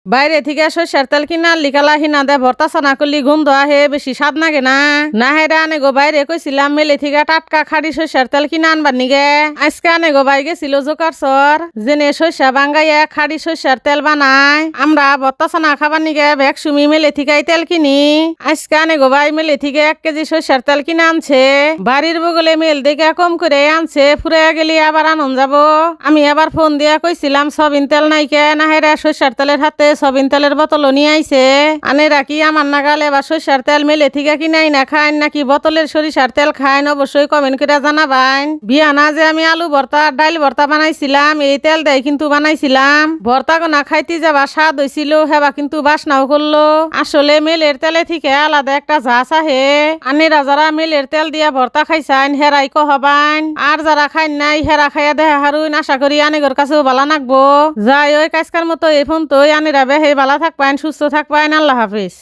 বাইরে থেকে সর্ষের তেল কিনা লিকালা হিনা দে ভর্তা চানা করলি গন্ধ আহে বেশি স্বাদ নাগে না না হেরা আনে গো বাইরে কইছিলাম মেলে থেকে টাটকা খাড়ি সর্ষের তেল কিনা আনবার নিগে আজকে আনে গো বাই গেছিল জোকার সর জেনে সর্ষা বাঙ্গাইয়া খাড়ি সর্ষের তেল বানায় আমরা ভর্তা চানা খাবার নিগে ব্যাগ সুমি মেলে থেকে তেল কিনি আজকে আনে গো বাই মেলে থেকে 1 কেজি সর্ষের তেল কিনা আনছে বাড়ির বগলে মেল দেখে কম করে আনছে ফুরে গেলি আবার আনন্দ যাবো আমি আবার ফোন দিয়া কইছিলাম সবিন তেল নাইকে না হেরা সর্ষের তেলের হাতে সবিন তেলের বোতল নিয়ে আইছে আনে রাখি আমার নাগালে বা সরিষার তেল মেলে থেকে কিনাই না খাইন নাকি বোতলের সরিষার তেল খাইন অবশ্যই কমেন্ট করে জানাবেন বিয়ানা যে আমি আলু ভর্তা ডাইল ভর্তা বানাইছিলাম এই তেল দেয় কিন্তু বানাইছিলাম ভর্তা গোনা খাইতে যাবা স্বাদ হয়েছিল হেবা কিন্তু বাসনাও করলো আসলে মেলের তেলে থেকে আলাদা একটা ঝাঁস আহে আনেরা যারা মেলের তেল দিয়া ভর্তা খাইছেন হেরাই কহবান আর যারা খাইন নাই হেরা খাইয়া দেখা হারুন আশা করি আনেগর কাছেও ভালো নাকবো যাই ওই কাজকার মতো এই ফোন তো আনেরা বেহে ভালো থাকবেন সুস্থ থাকবেন আল্লাহ হাফিজ।